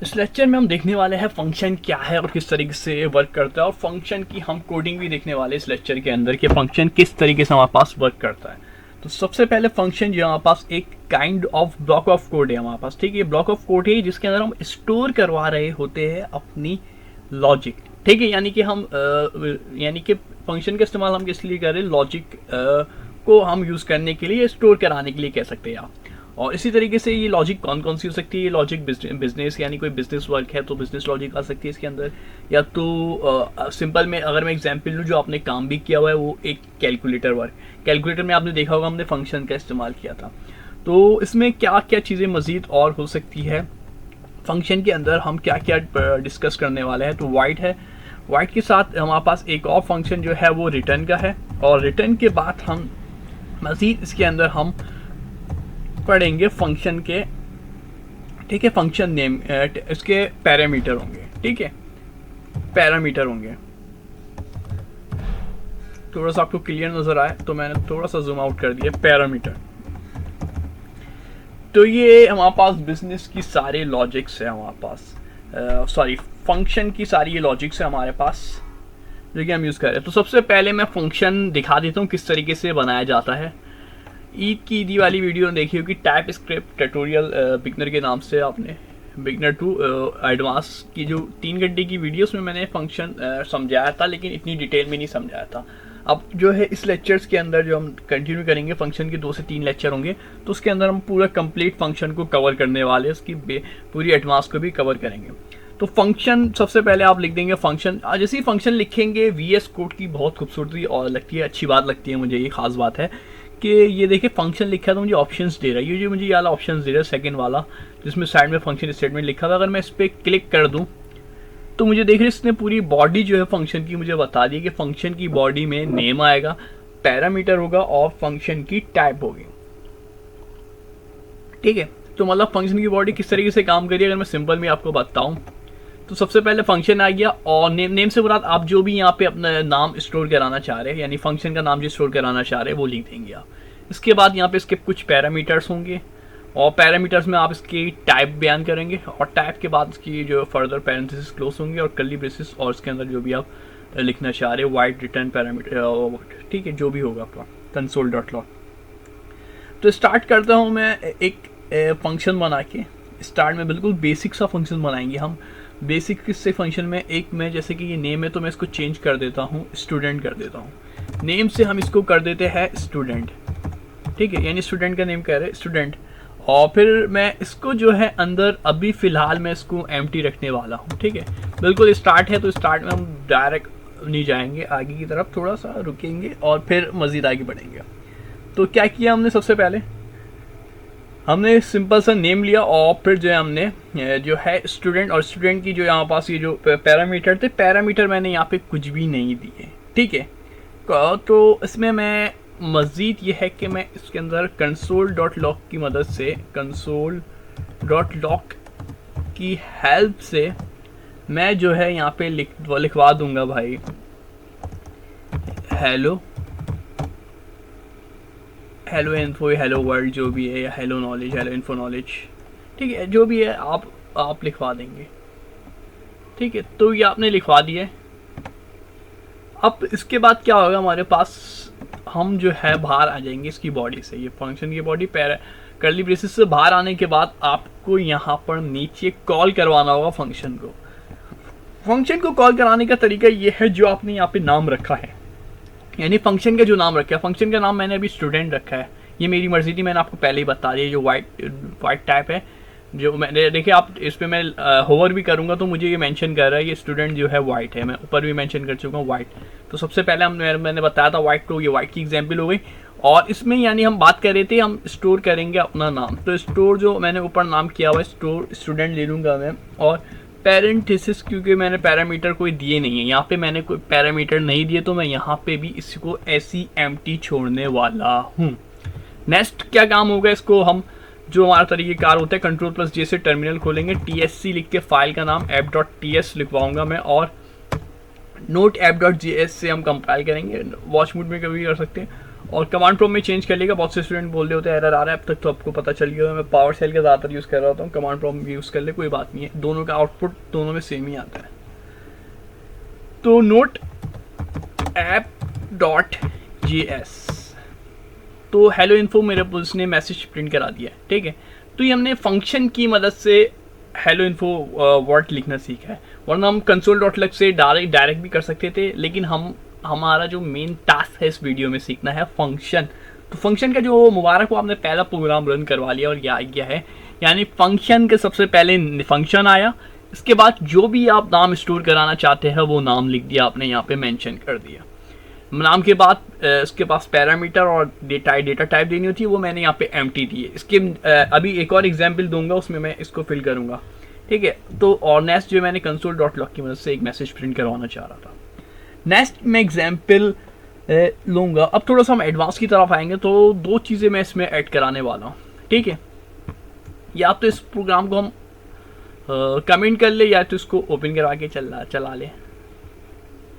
इस लेक्चर में हम देखने वाले हैं फंक्शन क्या है और किस तरीके से वर्क करता है, और फंक्शन की हम कोडिंग भी देखने वाले हैं इस लेक्चर के अंदर कि फंक्शन किस तरीके से हमारे पास वर्क करता है। तो सबसे पहले फंक्शन जो हमारे पास एक kind of block of code है हमारे पास, ठीक है। ब्लॉक ऑफ कोड है जिसके अंदर हम स्टोर करवा रहे होते हैं अपनी लॉजिक, ठीक है। यानी कि फंक्शन का इस्तेमाल हम किस लिए कर रहे हैं, लॉजिक को हम यूज़ करने के लिए, स्टोर कराने के लिए कह सकते हैं आप। और इसी तरीके से ये लॉजिक कौन कौन सी हो सकती है, ये लॉजिक बिजनेस यानी कोई बिजनेस वर्क है तो बिजनेस लॉजिक आ सकती है इसके अंदर, या तो सिंपल में अगर मैं एग्जांपल लूँ जो आपने काम भी किया हुआ है वो एक कैलकुलेटर वर्क। कैलकुलेटर में आपने देखा होगा हमने फंक्शन का इस्तेमाल किया था। तो इसमें क्या क्या चीज़ें मज़ीद और हो सकती है फंक्शन के अंदर, हम क्या क्या डिस्कस करने वाले हैं। तो वाइड है, वाइड के साथ हमारे पास एक और फंक्शन जो है वो रिटर्न का है, और रिटर्न के बाद हम मज़ीद इसके अंदर हम पढ़ेंगे फंक्शन के, ठीक है। फंक्शन नेम, इसके पैरामीटर होंगे, ठीक है, पैरामीटर होंगे। थोड़ा सा आपको क्लियर नजर आए तो मैंने थोड़ा सा जूम आउट कर दिया, पैरामीटर। तो ये हमारे पास बिजनेस की सारे लॉजिक्स है हमारे पास, सॉरी फंक्शन की सारी ये लॉजिक्स है हमारे पास जो कि हम यूज़ कर रहे हैं। तो सबसे पहले मैं फंक्शन दिखा देता हूँ किस तरीके से बनाया जाता है। ईद की ईदी वाली वीडियो देखी होगी, टाइप स्क्रिप्ट ट्यूटोरियल बिगनर के नाम से, आपने बिगनर टू एडवांस की जो 3 घंटे की वीडियोस में मैंने फंक्शन समझाया था, लेकिन इतनी डिटेल में नहीं समझाया था। अब जो है इस लेक्चर्स के अंदर जो हम कंटिन्यू करेंगे, फंक्शन के 2 से 3 लेक्चर होंगे, तो उसके अंदर हम पूरा कंप्लीट फंक्शन को कवर करने वाले हैं, उसकी पूरी एडवांस को भी कवर करेंगे। तो फंक्शन सबसे पहले आप लिख देंगे फंक्शन। जैसे ही फंक्शन लिखेंगे VS कोड की बहुत खूबसूरती और लगती है, अच्छी बात लगती है मुझे, ये खास बात है कि ये देखिए फंक्शन लिखा है तो मुझे ऑप्शंस दे रहा है, ये जो मुझे ये वाला ऑप्शंस दे रहा है सेकंड वाला, जिसमें साइड में फंक्शन स्टेटमेंट लिखा हुआ है। अगर मैं इस पर क्लिक कर दूं तो मुझे देख रहे इसने पूरी बॉडी जो है फंक्शन की मुझे बता दी कि फंक्शन की बॉडी में नेम आएगा, पैरामीटर होगा और फंक्शन की टाइप होगी, ठीक है। तो मतलब फंक्शन की बॉडी किस तरीके से काम करिए अगर मैं सिंपल में आपको बताऊं, तो सबसे पहले फंक्शन आ गया, और नेम से मुराद आप जो भी यहाँ पे अपना नाम स्टोर कराना चाह रहे हैं, यानी फंक्शन का नाम जो स्टोर कराना चाह रहे हैं वो लिख देंगे आप। इसके बाद यहाँ पे इसके कुछ पैरामीटर्स होंगे, और पैरामीटर्स में आप इसकी टाइप बयान करेंगे, और टाइप के बाद इसकी जो फर्दर पैरेंथेसिस क्लोज होंगे और कर्ली ब्रेसेस, और इसके अंदर जो भी आप लिखना चाह रहे हैं वाइड रिटर्न पैरामीटर, ठीक है, जो भी होगा आपका कंसोल डॉट लॉग। तो स्टार्ट करता हूँ मैं एक फंक्शन बना के। स्टार्ट में बिल्कुल बेसिक सा फंक्शन बनाएंगे हम। बेसिक किससे फंक्शन में एक में, जैसे कि ये नेम है तो मैं इसको चेंज कर देता हूँ, स्टूडेंट कर देता हूँ। नेम से हम इसको कर देते हैं स्टूडेंट, ठीक है, यानी स्टूडेंट का नेम कह रहे हैं स्टूडेंट। और फिर मैं इसको जो है अंदर अभी फ़िलहाल मैं इसको एम्प्टी रखने वाला हूँ, ठीक है। बिल्कुल स्टार्ट है तो स्टार्ट में हम डायरेक्ट नहीं जाएंगे, आगे की तरफ थोड़ा सा रुकेंगे और फिर मज़ीद आगे बढ़ेंगे। तो क्या किया हमने, सबसे पहले हमने सिंपल सा नेम लिया, और फिर जो है हमने जो है स्टूडेंट, और स्टूडेंट की जो यहाँ पास ये जो पैरामीटर थे, पैरामीटर मैंने यहाँ पे कुछ भी नहीं दिए, ठीक है। तो इसमें मैं मज़ीद ये है कि मैं इसके अंदर कंसोल डॉट लॉग की मदद से, कंसोल डॉट लॉग की हेल्प से मैं जो है यहाँ पे लिखवा दूंगा भाई hello, hello info, hello world जो भी है, या hello knowledge, hello info knowledge, ठीक है, जो भी है आप लिखवा देंगे, ठीक है। तो ये आपने लिखवा दिया है। अब इसके बाद क्या होगा हमारे पास, हम जो है बाहर आ जाएंगे इसकी बॉडी से, ये फंक्शन की बॉडी कर्ली ब्रेसेस से बाहर आने के बाद आपको यहाँ पर नीचे कॉल करवाना होगा फंक्शन को। फंक्शन को कॉल कराने का तरीका ये है जो आपने यहाँ पे नाम रखा है, यानी फंक्शन का जो नाम रखा है, फंक्शन का नाम मैंने अभी स्टूडेंट रखा है, ये मेरी मर्जी थी, मैंने आपको पहले ही बता दिया। जो वाइट टाइप है, जो मैंने देखिए आप इस पर मैं होवर भी करूँगा तो मुझे ये मेंशन कर रहा है ये स्टूडेंट जो है वाइट है, मैं ऊपर भी मेंशन कर चुका हूँ वाइट। तो सबसे पहले मैंने बताया था वाइट, तो ये वाइट की एग्जाम्पल हो गई। और इसमें यानी हम बात कर रहे थे हम स्टोर करेंगे अपना नाम, तो स्टोर जो मैंने ऊपर नाम किया हुआ है स्टोर स्टूडेंट ले लूँगा मैं, और पैरेंथेसिस क्योंकि मैंने पैरामीटर कोई दिए नहीं है, यहाँ पे मैंने कोई पैरामीटर नहीं दिए तो मैं यहाँ पे भी इसको ऐसी एम्प्टी छोड़ने वाला हूँ। नेक्स्ट क्या काम होगा, इसको हम जो हमारा तरीक़ेकार होता है Ctrl+J से टर्मिनल खोलेंगे, TSC लिख के फाइल का नाम app.ts लिखवाऊंगा मैं, और नोट app.js से हम कंपाइल करेंगे, वॉच मोड में कभी कर सकते हैं। और कमांड प्रॉम्प्ट में चेंज कर लेगा। बहुत से स्टूडेंट बोल रहे होते हैं एरर आ रहा है, अब तक तो आपको पता चल गया। मैं पावर सेल का ज़्यादातर यूज़ कर रहा होता हूँ, कमांड प्रॉम्प्ट यूज़ कर ले कोई बात नहीं है, दोनों का आउटपुट दोनों में सेम ही आता है। तो नोट app.js, तो हेलो इन्फो मेरे उसने मैसेज प्रिंट करा दिया है, ठीक है। तो ये हमने फंक्शन की मदद से हेलो इन्फो वर्ड लिखना सीखा है, वरना हम console.log से डायरेक्ट भी कर सकते थे, लेकिन हमारा जो मेन टास्क है इस वीडियो में सीखना है फंक्शन। तो फंक्शन का जो मुबारक को आपने पहला प्रोग्राम रन करवा लिया और यह गया है, यानी फंक्शन के सबसे पहले फंक्शन आया, इसके बाद जो भी आप नाम स्टोर कराना चाहते हैं वो नाम लिख दिया आपने, यहाँ पे मेंशन कर दिया। नाम के बाद इसके पास पैरामीटर और डेटा टाइप देनी होती है, वो मैंने यहाँ पे एम्प्टी दी है। इसके अभी एक और एग्जांपल दूंगा, उसमें मैं इसको फिल करूंगा, ठीक है। तो और नेक्स्ट जो मैंने console.log की मदद से एक मैसेज प्रिंट करवाना चाह रहा था। नेक्स्ट मैं एग्जाम्पल लूँगा। अब थोड़ा सा हम एडवांस की तरफ आएंगे, तो दो चीज़ें मैं इसमें ऐड कराने वाला हूँ, ठीक है। या तो इस प्रोग्राम को हम कमेंट कर ले, या तो इसको ओपन करा के चला ले।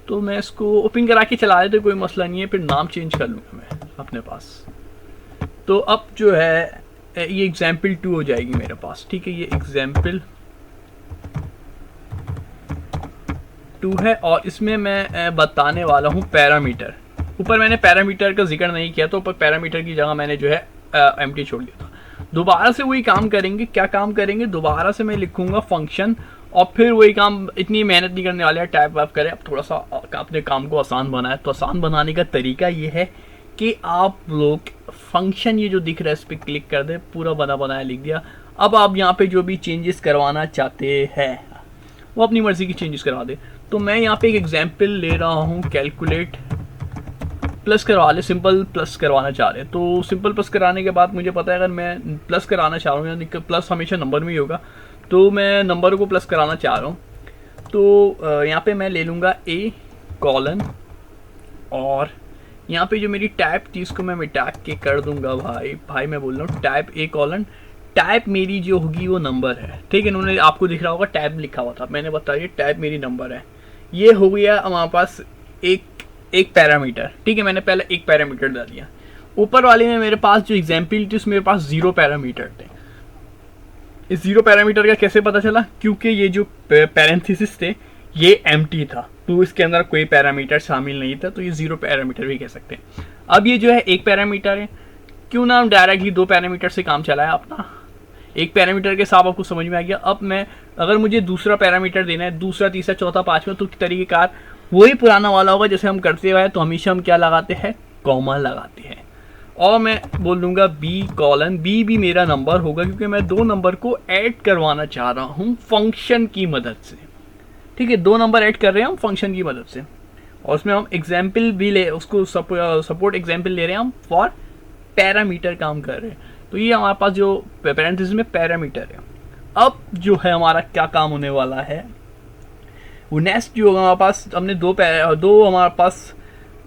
तो मैं इसको ओपन करा के चला ले तो कोई मसला नहीं है, फिर नाम चेंज कर लूँगा मैं अपने पास। तो अब जो है ये एग्जाम्पल 2 हो जाएगी मेरे पास, ठीक है। ये एग्जाम्पल 2 है और इसमें मैं बताने वाला हूँ पैरामीटर। ऊपर मैंने पैरामीटर का जिक्र नहीं किया, तो ऊपर पैरामीटर की जगह मैंने जो है एम्प्टी छोड़ दिया था। दोबारा से वही काम करेंगे, क्या काम करेंगे, दोबारा से मैं लिखूंगा फंक्शन और फिर वही काम, इतनी मेहनत नहीं करने वाले हैं, टाइप वाइप करें। अब थोड़ा सा अपने काम को आसान बनाए, तो आसान बनाने का तरीका ये है कि आप लोग फंक्शन ये जो दिख रहा है इस पर क्लिक कर दे, पूरा बनाया लिख दिया। अब आप यहाँ पे जो भी चेंजेस करवाना चाहते हैं वो अपनी मर्जी की चेंजेस करा दे। तो मैं यहाँ पे एक एग्जांपल ले रहा हूँ, कैलकुलेट प्लस करवा ले, सिंपल प्लस करवाना चाह रहे हैं। तो सिंपल प्लस कराने के बाद मुझे पता है अगर मैं प्लस कराना चाह रहा हूँ, यानी कि प्लस हमेशा नंबर में ही होगा, तो मैं नंबर को प्लस कराना चाह रहा हूँ। तो यहाँ पे मैं ले लूँगा ए कॉलन, और यहाँ पे जो मेरी टाइप थी इसको मैं मिटा के कर दूंगा भाई मैं बोल रहा हूँ टाइप ए कॉलन। टाइप मेरी जो होगी वो नंबर है, ठीक है। इन्होंने आपको दिख रहा होगा टाइप लिखा हुआ था, मैंने बताया टाइप मेरी नंबर है। ये हो गया हमारे पास एक पैरामीटर, ठीक है। मैंने पहले एक पैरामीटर डाल दिया। ऊपर वाले में मेरे पास जो एग्जाम्पल थी उसमें मेरे पास 0 पैरामीटर थे। इस 0 पैरामीटर का कैसे पता चला, क्योंकि ये जो पैरेंथेसिस थे ये एम्प्टी था, तो इसके अंदर कोई पैरामीटर शामिल नहीं था, तो ये 0 पैरामीटर भी कह सकते हैं। अब ये जो है एक पैरामीटर है, क्यों ना हम डायरेक्टली 2 पैरामीटर से काम चलाया अपना। एक पैरामीटर के साथ आपको समझ में आ गया। अब मैं अगर मुझे दूसरा पैरामीटर देना है, दूसरा तीसरा चौथा पांचवा, तो तरीकेकार वही पुराना वाला होगा जैसे हम करते हुए, तो हमेशा हम क्या लगाते हैं, कॉमा लगाते हैं। और मैं बोल दूंगा बी कॉलन, बी भी मेरा नंबर होगा क्योंकि मैं 2 नंबर को ऐड करवाना चाह रहा हूँ फंक्शन की मदद से, ठीक है। 2 नंबर ऐड कर रहे हैं हम फंक्शन की मदद से, और उसमें हम एग्जाम्पल भी ले, उसको सपोर्ट एग्जाम्पल ले रहे हैं हम फॉर पैरामीटर काम कर रहे हैं। तो ये हमारे पास जो पैरेंथेसिस में पैरामीटर है। अब जो है हमारा क्या काम होने वाला है, वो नेक्स्ट जो होगा हमारे पास, हमने दो हमारे पास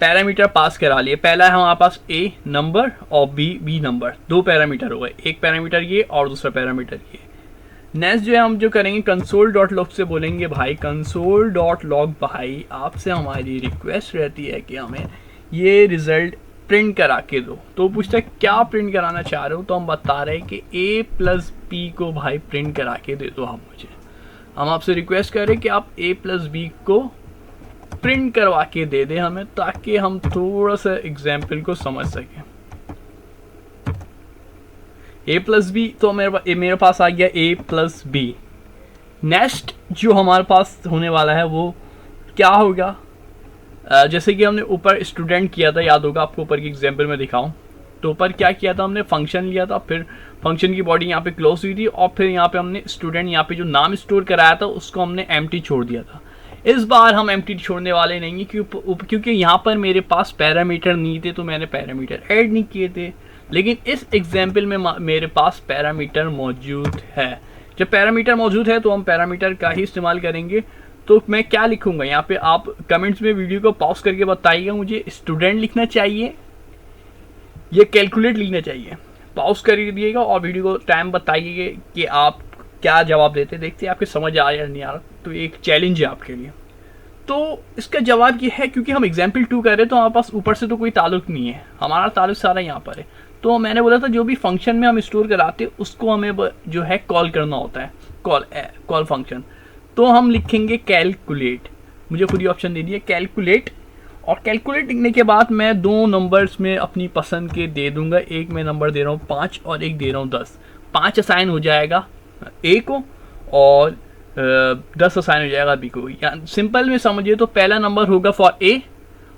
पैरामीटर पास करा लिए। पहला है हमारे पास ए नंबर और बी नंबर, 2 पैरामीटर हो गए, एक पैरामीटर ये और दूसरा पैरामीटर ये। नेक्स्ट जो है हम जो करेंगे console.log से बोलेंगे भाई console.log भाई आपसे हमारी रिक्वेस्ट रहती है कि हमें ये रिजल्ट प्रिंट करा के दो। तो पूछता है क्या प्रिंट कराना चाह रहे हो, तो हम बता रहे हैं कि a प्लस बी को भाई प्रिंट करा के दे दो। हम आपसे रिक्वेस्ट करें कि आप a प्लस बी को प्रिंट करवा के दे दे हमें, ताकि हम थोड़ा सा एग्जाम्पल को समझ सकें। a प्लस बी, तो मेरे पास आ गया a प्लस बी। नेक्स्ट जो हमारे पास होने वाला है वो क्या होगा, जैसे कि हमने ऊपर स्टूडेंट किया था, याद होगा आपको, ऊपर की एग्जाम्पल में दिखाऊं तो ऊपर क्या किया था, हमने फंक्शन लिया था, फिर फंक्शन की बॉडी यहाँ पे क्लोज हुई थी, और फिर यहाँ पे हमने स्टूडेंट, यहाँ पे जो नाम स्टोर कराया था उसको हमने एम्प्टी छोड़ दिया था। इस बार हम एम्प्टी छोड़ने वाले नहीं हैं, क्योंकि यहाँ पर मेरे पास पैरामीटर नहीं थे, तो मैंने पैरामीटर ऐड नहीं किए थे। लेकिन इस एग्जाम्पल में मेरे पास पैरामीटर मौजूद है। जब पैरामीटर मौजूद है तो हम पैरामीटर का ही इस्तेमाल करेंगे। तो मैं क्या लिखूंगा यहाँ पे, आप कमेंट्स में वीडियो को पॉज करके बताइएगा मुझे स्टूडेंट लिखना चाहिए या कैलकुलेट लिखना चाहिए। पॉज कर दिएगा और वीडियो को टाइम बताइएगा कि आप क्या जवाब देते, देखते हैं आपके समझ आ या नहीं आ रहा। तो एक चैलेंज है आपके लिए। तो इसका जवाब ये है, क्योंकि हम एग्जाम्पल 2 कर रहे हैं तो हमारे पास ऊपर से तो कोई ताल्लुक नहीं है, हमारा ताल्लुक सारा यहाँ पर है। तो मैंने बोला था जो भी फंक्शन में हम स्टोर कराते हैं उसको हमें जो है कॉल करना होता है, कॉल फंक्शन। तो हम लिखेंगे कैलकुलेट, मुझे खुद ही ऑप्शन दे दिया कैलकुलेट, और कैलकुलेट लिखने के बाद मैं 2 नंबर्स में अपनी पसंद के दे दूंगा। एक मैं नंबर दे रहा हूँ 5 और एक दे रहा हूँ 10। 5 असाइन हो जाएगा ए को और 10 असाइन हो जाएगा बी को। या सिंपल में समझिए तो पहला नंबर होगा फॉर ए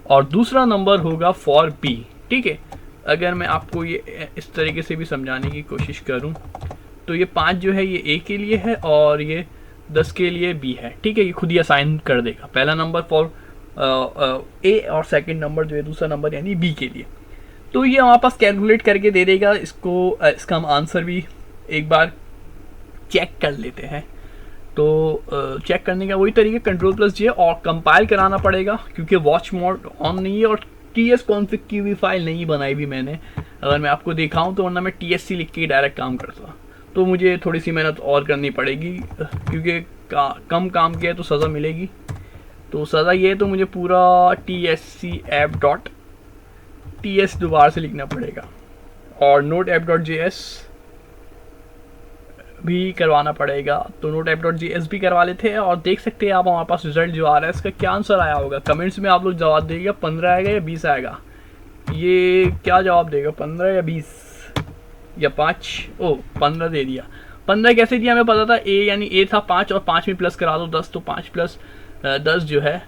और दूसरा नंबर होगा फॉर बी। ठीक है, अगर मैं आपको ये इस तरीके से भी समझाने की कोशिश करूं तो ये 5 जो है ये ए के लिए है और ये 10 के लिए बी है। ठीक है, ये खुद ही असाइन कर देगा, पहला नंबर फॉर ए और सेकंड नंबर जो है दूसरा नंबर यानी बी के लिए। तो ये हमारे पास कैलकुलेट करके दे देगा इसको। इसका हम आंसर भी एक बार चेक कर लेते हैं। तो चेक करने का वही तरीका Ctrl+J और कंपाइल कराना पड़ेगा क्योंकि वॉच मोड ऑन नहीं है और tsconfig की भी फाइल नहीं बनाई भी मैंने। अगर मैं आपको दिखाऊं तो वरना मैं tsc लिख के डायरेक्ट काम करता, तो मुझे थोड़ी सी मेहनत और करनी पड़ेगी क्योंकि कम काम किया तो सज़ा मिलेगी। तो सज़ा ये है तो मुझे पूरा tscapp.ts दोबारा से लिखना पड़ेगा और noteapp.js भी करवाना पड़ेगा। तो noteapp.js भी करवा लेते हैं और देख सकते हैं आप हमारे पास रिजल्ट जो आ रहा है इसका क्या आंसर आया होगा। कमेंट्स में आप लोग जवाब देगा 15 आएगा या 20 आएगा। ये क्या जवाब देगा 15 या 20 या 5? ओ 15 दे दिया। 15 कैसे दिया हमें पता था, ए यानी ए था 5 और 5 में प्लस करा दो 10, तो 5 + 10 जो है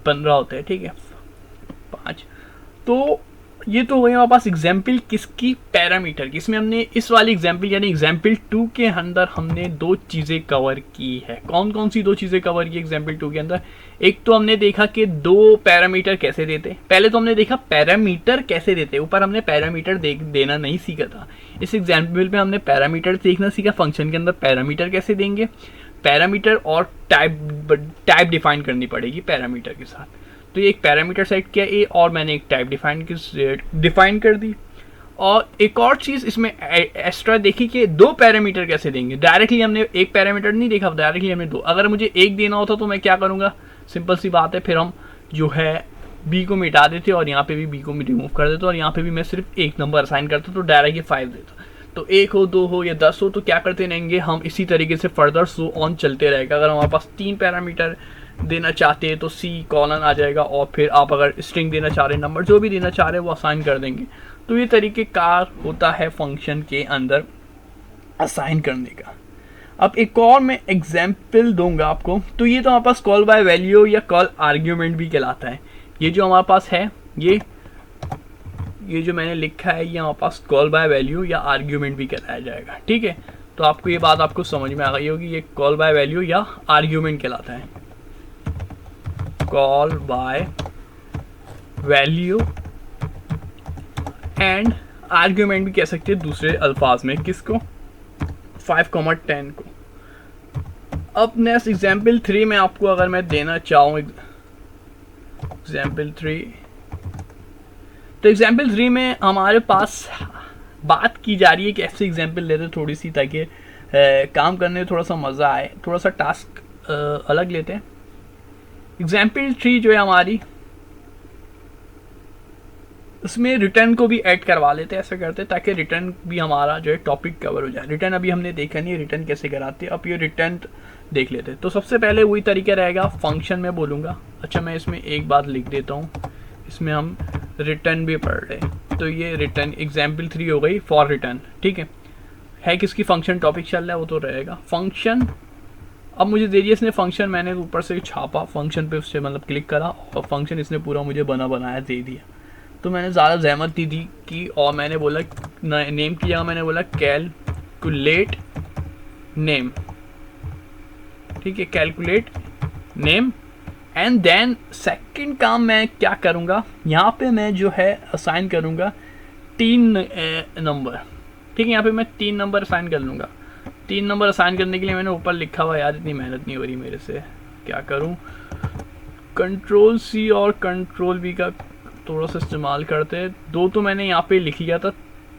15 होता है। ठीक है 5। तो ये तो हुई हमारे पास एग्जाम्पल किसकी, पैरामीटर की। इसमें हमने इस वाली एग्जाम्पल यानी एग्जाम्पल 2 के अंदर हमने 2 चीज़ें कवर की है। कौन कौन सी 2 चीज़ें कवर की एग्जाम्पल 2 के अंदर? एक तो हमने देखा कि 2 पैरामीटर कैसे देते। पहले तो हमने देखा पैरामीटर कैसे देते, ऊपर हमने पैरामीटर देना नहीं सीखा था। इस एग्जाम्पल में हमने पैरामीटर देखना सीखा, फंक्शन के अंदर पैरामीटर कैसे देंगे, पैरामीटर और टाइप डिफाइन करनी पड़ेगी पैरामीटर के साथ। तो ये एक पैरामीटर सेट किया ए और मैंने एक टाइप डिफाइन कर दी। और एक और चीज़ इसमें एक्स्ट्रा देखी कि 2 पैरामीटर कैसे देंगे। डायरेक्टली हमने एक पैरामीटर नहीं देखा, डायरेक्टली हमने 2। अगर मुझे एक देना होता तो मैं क्या करूँगा, सिंपल सी बात है, फिर हम जो है बी को मिटा देते और यहाँ पे भी बी को रिमूव कर देते और यहाँ पे भी मैं सिर्फ एक नंबर असाइन करता तो डायरेक्ट ये 5 देता। तो 1 हो 2 हो या 10 हो तो क्या करते रहेंगे हम, इसी तरीके से फर्दर सो ऑन चलते रहेगा। अगर हमारे पास 3 पैरामीटर देना चाहते हैं तो C कॉलन आ जाएगा और फिर आप अगर स्ट्रिंग देना चाह रहे हैं, नंबर जो भी देना चाह रहे हैं वो असाइन कर देंगे। तो ये तरीक़ेकार होता है फंक्शन के अंदर असाइन करने का। अब एक और मैं एग्जाम्पल दूंगा आपको। तो ये तो हमारे पास कॉल बाय वैल्यू या कॉल आर्ग्यूमेंट भी कहलाता है। ये जो हमारे पास है ये जो मैंने लिखा है ये हमारे पास कॉल बाय वैल्यू या आर्ग्यूमेंट भी कहलाया जाएगा। ठीक है, तो आपको ये बात आपको समझ में आ गई होगी, ये कॉल बाय वैल्यू या आर्ग्यूमेंट कहलाता है। Call by value and argument भी कह सकते हैं दूसरे अल्फाज में। किसको? 5,10 को। अब नेक्स्ट एग्जाम्पल 3 में आपको अगर मैं देना चाहूँ एग्जाम्पल 3, तो एग्जाम्पल 3 में हमारे पास बात की जा रही है कि ऐसे एग्जाम्पल लेते थोड़ी सी ताकि काम करने में थोड़ा सा मज़ा आए, थोड़ा सा टास्क अलग लेते हैं। एग्जाम्पल 3 जो है हमारी, उसमें रिटर्न को भी ऐड करवा लेते हैं। ऐसा करते हैं ताकि रिटर्न भी हमारा जो है टॉपिक कवर हो जाए। रिटर्न अभी हमने देखा नहीं, रिटर्न कैसे कराते हैं, अब ये रिटर्न देख लेते हैं। तो सबसे पहले वही तरीका रहेगा, फंक्शन में बोलूँगा। अच्छा मैं इसमें एक बात लिख देता हूँ, इसमें हम रिटर्न भी पढ़ रहे हैं। तो ये रिटर्न एग्जाम्पल 3 हो गई फॉर रिटर्न। ठीक है किसकी फंक्शन टॉपिक चल रहा है वो तो रहेगा फंक्शन। अब मुझे दे दिया इसने फंक्शन, मैंने ऊपर से छापा फंक्शन पे, उससे मतलब क्लिक करा और फंक्शन इसने पूरा मुझे बनाया दे दिया। तो मैंने ज़्यादा जहमत नहीं दी की और मैंने बोला नेम की जगह मैंने बोला कैलकुलेट नेम। ठीक है, calculate name. And then second काम मैं क्या करूँगा, यहाँ पे मैं जो है असाइन करूँगा 3 नंबर। ठीक है, यहाँ पे मैं 3 नंबर असाइन कर लूँगा। 3 नंबर असाइन करने के लिए मैंने ऊपर लिखा हुआ, यार इतनी मेहनत नहीं हो रही मेरे से, क्या करूँ, Ctrl+C और Ctrl+V का थोड़ा सा इस्तेमाल करते हैं। 2 तो मैंने यहाँ पे लिख लिया था,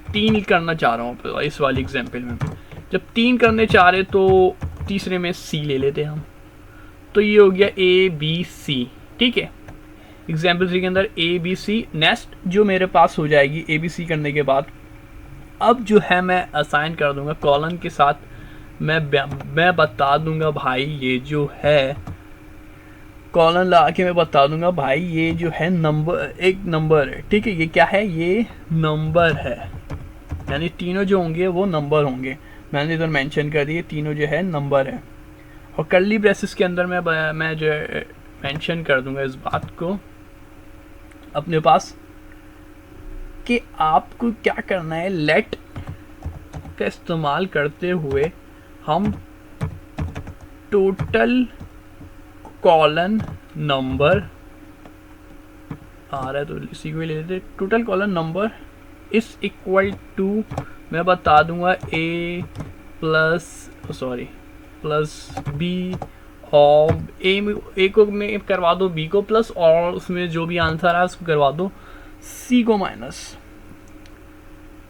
3 करना चाह रहा हूँ इस वाली एग्जाम्पल में। जब 3 करने चाह रहे तो तीसरे में C ले लेते हैं हम। तो ये हो गया ए बी सी, ठीक है। एग्जाम्पल 3 के अंदर ए बी सी, नेक्स्ट जो मेरे पास हो जाएगी ए बी सी करने के बाद, अब जो है मैं असाइन कर दूंगा कॉलन के साथ, मैं बता दूंगा भाई ये जो है कॉलन लगा के मैं बता दूंगा भाई ये जो है नंबर, एक नंबर है, ठीक है। ये क्या है, ये नंबर है, यानी तीनों जो होंगे वो नंबर होंगे। मैंने इधर मेंशन कर दिए तीनों जो है नंबर है। और कर्ली ब्रेसेस के अंदर मैं जो मेंशन कर दूंगा इस बात को अपने पास कि आपको क्या करना है, लेट का इस्तेमाल करते हुए हम टोटल कॉलन नंबर आ रहा है तो इसी को ले लेते, टोटल कॉलन नंबर इस इक्वल टू मैं बता दूंगा ए प्लस बी, और ए को मैं करवा दो बी को प्लस, और उसमें जो भी आंसर है उसको करवा दो सी को माइनस,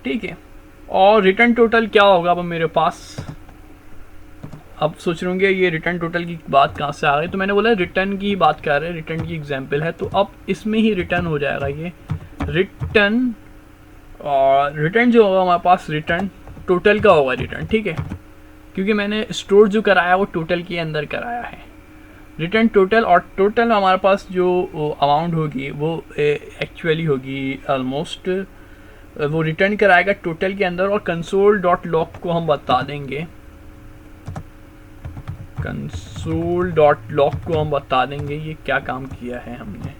ठीक है। और रिटर्न टोटल क्या होगा अब मेरे पास, अब सोच रहे होंगे ये रिटर्न टोटल की बात कहाँ से आ गई, तो मैंने बोला रिटर्न की बात कर रहे हैं, रिटर्न की एग्जांपल है, तो अब इसमें ही रिटर्न हो जाएगा ये रिटर्न, और रिटर्न जो होगा हमारे पास रिटर्न टोटल का होगा रिटर्न, ठीक है, क्योंकि मैंने स्टोर जो कराया वो टोटल के अंदर कराया है, रिटर्न टोटल। और टोटल हमारे पास जो अमाउंट होगी वो एक्चुअली होगी ऑलमोस्ट, वो रिटर्न कराएगा टोटल के अंदर, और कंसोल डॉट लॉग को हम बता देंगे, कंसोल डॉट लॉग को हम बता देंगे ये क्या काम किया है हमने।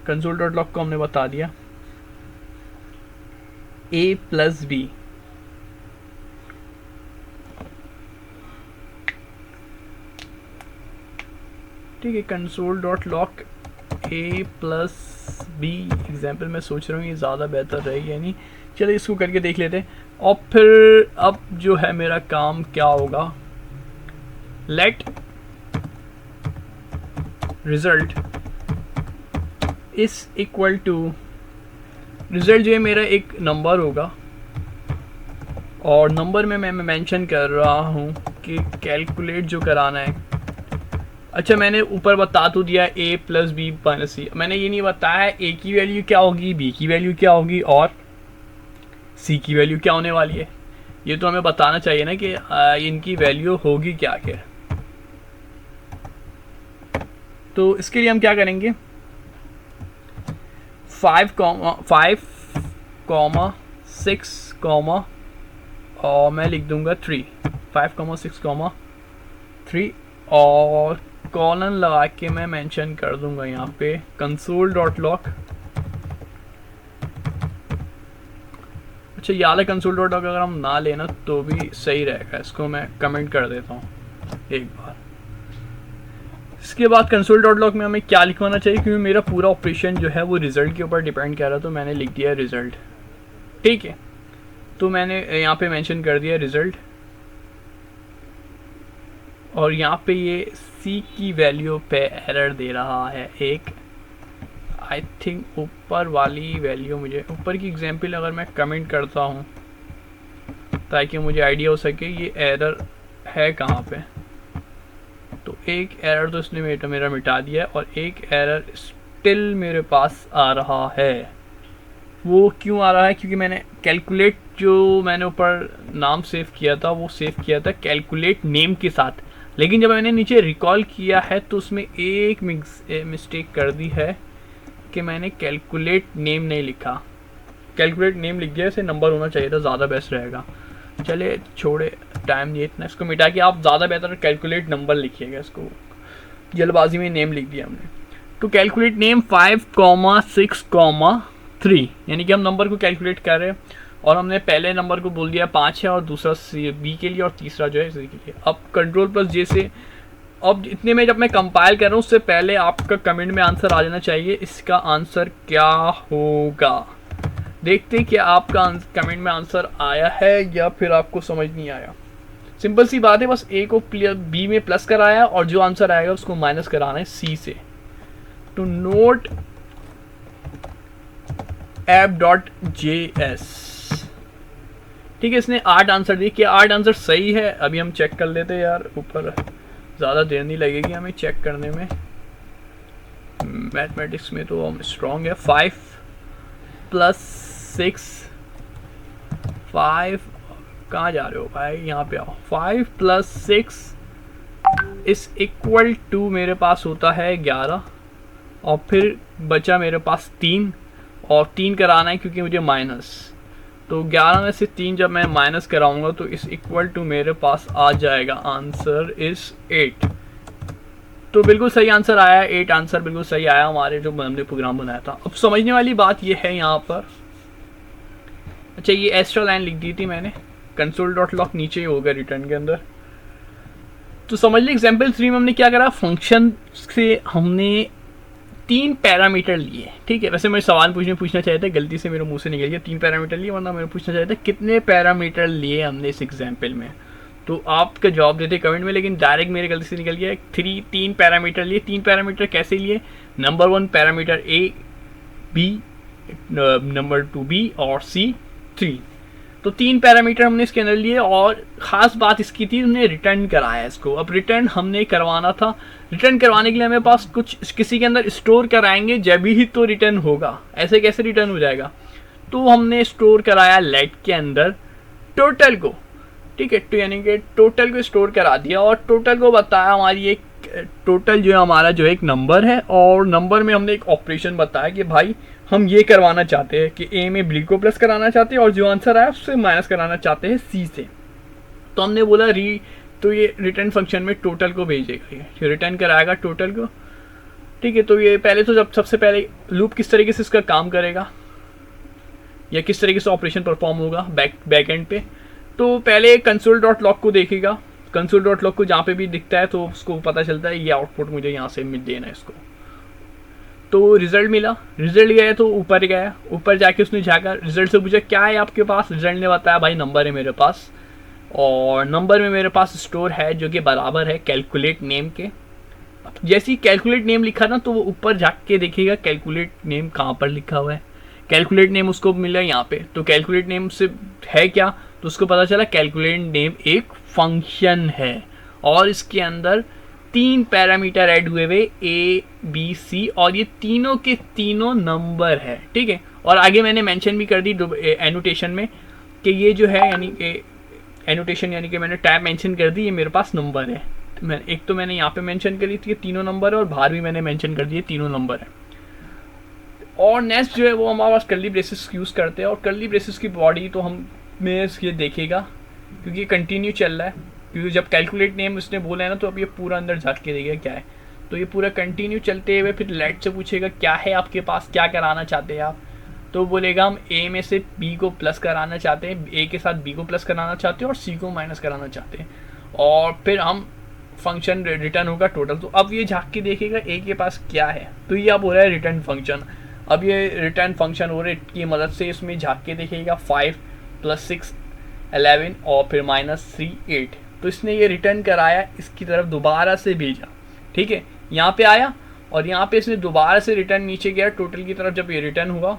कंसोल डॉट लॉग को हमने बता दिया ए प्लस बी, ठीक है, कंसोल डॉट लॉग ए प्लस बी एग्जाम्पल मैं सोच रहा हूँ ये ज़्यादा बेहतर रहेगी, यानी चलिए इसको करके देख लेते हैं। और फिर अब जो है मेरा काम क्या होगा, लेट रिजल्ट इस इक्वल टू, रिजल्ट जो है मेरा एक नंबर होगा, और नंबर में मैं मेंशन कर रहा हूँ कि कैलकुलेट जो कराना है। अच्छा मैंने ऊपर बता तो दिया a प्लस बी माइनस सी, मैंने ये नहीं बताया a की वैल्यू क्या होगी, b की वैल्यू क्या होगी और c की वैल्यू क्या होने वाली है। ये तो हमें बताना चाहिए ना कि इनकी वैल्यू होगी क्या क्या। तो इसके लिए हम क्या करेंगे, 5, 6, और मैं लिख दूंगा 3, 5, 6, 3, और कॉलन लगा के मैं मेंशन कर दूंगा यहाँ पे कंसोल डॉट लॉग। अच्छा ये वाला कंसोल डॉट लॉग अगर हम ना लेना तो भी सही रहेगा, इसको मैं कमेंट कर देता हूँ एक बार। इसके बाद कंसोल डॉट लॉग में हमें क्या लिखवाना चाहिए, क्योंकि मेरा पूरा ऑपरेशन जो है वो रिजल्ट के ऊपर डिपेंड कर रहा है, तो मैंने लिख दिया रिजल्ट, ठीक है। तो मैंने यहाँ पे मेंशन कर दिया रिजल्ट, और यहाँ पे ये C की वैल्यू पे एरर दे रहा है एक, आई थिंक ऊपर वाली वैल्यू, मुझे ऊपर की एग्जांपल अगर मैं कमेंट करता हूँ ताकि मुझे आइडिया हो सके ये एरर है कहाँ पे। तो एक एरर तो इसने मेरा मिटा दिया, और एक एरर स्टिल मेरे पास आ रहा है। वो क्यों आ रहा है, क्योंकि मैंने कैलकुलेट जो मैंने ऊपर नाम सेव किया था वो सेव किया था कैलकुलेट नेम के साथ, लेकिन जब मैंने नीचे रिकॉल किया है तो उसमें एक मिस्टेक कर दी है कि मैंने कैलकुलेट नेम नहीं लिखा, कैलकुलेट नेम लिख दिया, इसे नंबर होना चाहिए था, ज़्यादा बेस्ट रहेगा। चले छोड़े, टाइम नहीं इतना, इसको मिटा के आप ज़्यादा बेहतर कैलकुलेट नंबर लिखिएगा, इसको जल्दबाजी में नेम लिख दिया हमने। तो कैलकुलेट नेम 5, 6, 3, यानी कि हम नंबर को कैलकुलेट कर रहे हैं, और हमने पहले नंबर को बोल दिया 5 है, और दूसरा बी के लिए, और तीसरा जो है सी के लिए। अब कंट्रोल प्लस जे से, अब इतने में जब मैं कंपाइल कर रहा हूँ उससे पहले आपका कमेंट में आंसर आ जाना चाहिए, इसका आंसर क्या होगा। देखते हैं कि आपका कमेंट में आंसर आया है या फिर आपको समझ नहीं आया। सिंपल सी बात है, बस ए को बी में प्लस कराया और जो आंसर आएगा उसको माइनस कराना है सी से। तो नोट app.js, ठीक है, इसने 8 आंसर दिए। क्या 8 आंसर सही है? अभी हम चेक कर लेते हैं यार ऊपर। ज़्यादा देर नहीं लगेगी हमें चेक करने में, मैथमेटिक्स में तो हम स्ट्रॉन्ग है। 5 + 6, 5 कहाँ जा रहे हो भाई, यहाँ पे आओ। 5 + 6 = मेरे पास होता है 11, और फिर बचा मेरे पास 3, और 3 कराना है क्योंकि मुझे माइनस, तो 11 में से 3 जब मैं माइनस कराऊंगा तो इस इक्वल टू मेरे पास आ जाएगा आंसर इस 8। तो बिल्कुल सही आंसर आया, 8 आंसर बिल्कुल सही आया हमारे जो हमने प्रोग्राम बनाया था। अब समझने वाली बात ये है यहाँ पर, अच्छा ये एक्स्ट्रा लाइन लिख दी थी मैंने, console.log नीचे ही होगा रिटर्न के अंदर। तो समझ ली एग्जाम्पल 3 में हमने क्या करा, फंक्शन से हमने 3 पैरामीटर लिए, ठीक है। वैसे मैं सवाल पूछना चाहता था, गलती से मेरे मुंह से निकल गया, 3 पैरामीटर लिए, वरना मैं पूछना चाहता था कितने पैरामीटर लिए हमने इस एग्जाम्पल में, तो आपका जवाब देते कमेंट में, लेकिन डायरेक्ट मेरे गलती से निकल गया 3 पैरामीटर लिए। 3 पैरामीटर कैसे लिए, number 1 parameter A, B, number 2 B और C 3, तो 3 पैरामीटर हमने इसके अंदर लिए। और ख़ास बात इसकी थी, हमने रिटर्न कराया इसको। अब रिटर्न हमने करवाना था, रिटर्न करवाने के लिए हमें पास कुछ किसी के अंदर स्टोर कराएंगे जब ही तो रिटर्न होगा, ऐसे कैसे रिटर्न हो जाएगा। तो हमने स्टोर कराया लेट के अंदर टोटल को, ठीक है, तो यानी कि टोटल को स्टोर करा दिया, और टोटल को बताया हमारी एक टोटल जो है हमारा जो एक नंबर है, और नंबर में हमने एक ऑपरेशन बताया कि भाई हम ये करवाना चाहते हैं कि ए में बी को प्लस कराना चाहते हैं, और जो आंसर आया उससे माइनस कराना चाहते हैं सी से। तो हमने बोला तो ये रिटर्न फंक्शन में टोटल को भेजेगा, ये रिटर्न कराएगा टोटल को, ठीक है। तो ये पहले तो जब सबसे पहले लूप किस तरीके से इसका काम करेगा या किस तरीके से ऑपरेशन परफॉर्म होगा बैक एंड पे, तो पहले console.log को देखेगा। console.log को जहाँ पे भी दिखता है तो उसको पता चलता है ये आउटपुट मुझे यहाँ से देना है इसको। तो रिजल्ट मिला, रिजल्ट गया तो ऊपर गया, ऊपर जाके उसने जाकर रिजल्ट से पूछा क्या है आपके पास, रिजल्ट ने बताया भाई नंबर है मेरे पास, और नंबर में मेरे पास स्टोर है जो कि बराबर है कैलकुलेट नेम के। जैसे ही कैलकुलेट नेम लिखा ना तो वो ऊपर जाके देखेगा कैलकुलेट नेम कहाँ पर लिखा हुआ है। कैलकुलेट नेम उसको मिला यहाँ पे, तो कैलकुलेट नेम से है क्या, तो उसको पता चला कैलकुलेट नेम एक फंक्शन है, और इसके अंदर 3 पैरामीटर ऐड हुए हुए A, B, C, और ये तीनों के तीनों नंबर है, ठीक है। और आगे मैंने मेंशन भी कर दी एनोटेशन में कि ये जो है यानी कि एनोटेशन यानी कि मैंने टैब मेंशन कर दी, ये मेरे पास नंबर है। तो मैंने यहाँ पे मेंशन करी थी कि तीनों नंबर है, और बाहर भी मैंने मेंशन कर दिए तीनों नंबर है। और नेक्स्ट जो है वो हमारे पास कर्ली ब्रेसेस यूज़ करते हैं, और कर्ली ब्रेसेस की बॉडी तो हम में ये देखेगा क्योंकि कंटिन्यू चल रहा है, क्योंकि जब कैलकुलेट नेम उसने बोला है ना तो अब ये पूरा अंदर झाँक के देखेगा क्या है, तो ये पूरा कंटिन्यू चलते हुए फिर लेट से पूछेगा क्या है आपके पास, क्या कराना चाहते हैं आप, तो बोलेगा हम A में से B को प्लस कराना चाहते हैं, A के साथ B को प्लस कराना चाहते हैं और C को माइनस कराना चाहते हैं, और फिर हम फंक्शन रिटर्न होगा टोटल। तो अब ये झाँक के देखेगा A के पास क्या है, तो ये अब हो रहा है रिटर्न फंक्शन। अब ये रिटर्न फंक्शन हो रहे की मदद से इसमें झाँक के देखेगा 5 + 6 11 और फिर -3 8, तो इसने ये रिटर्न कराया, इसकी तरफ दोबारा से भेजा, ठीक है, यहाँ पे आया और यहाँ पे इसने दोबारा से रिटर्न नीचे गया टोटल की तरफ। जब ये रिटर्न हुआ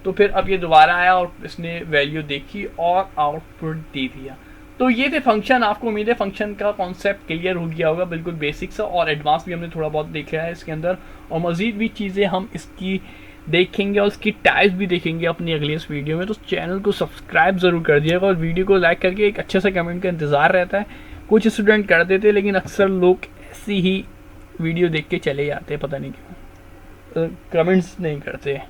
तो फिर अब ये दोबारा आया और इसने वैल्यू देखी और आउटपुट दे दिया। तो ये थे फंक्शन। आपको उम्मीद है फंक्शन का कॉन्सेप्ट क्लियर हो गया होगा, बिल्कुल बेसिक सा, और एडवांस भी हमने थोड़ा बहुत देखा है इसके अंदर, और मज़ीद भी चीज़ें हम इसकी देखेंगे और उसकी टाइप्स भी देखेंगे अपनी अगली इस वीडियो में। तो चैनल को सब्सक्राइब ज़रूर कर दिएगा और वीडियो को लाइक करके एक अच्छे सा कमेंट का इंतज़ार रहता है। कुछ स्टूडेंट कर देते लेकिन अक्सर लोग ऐसी ही वीडियो देख के चले जाते हैं, पता नहीं क्यों कमेंट्स नहीं करते।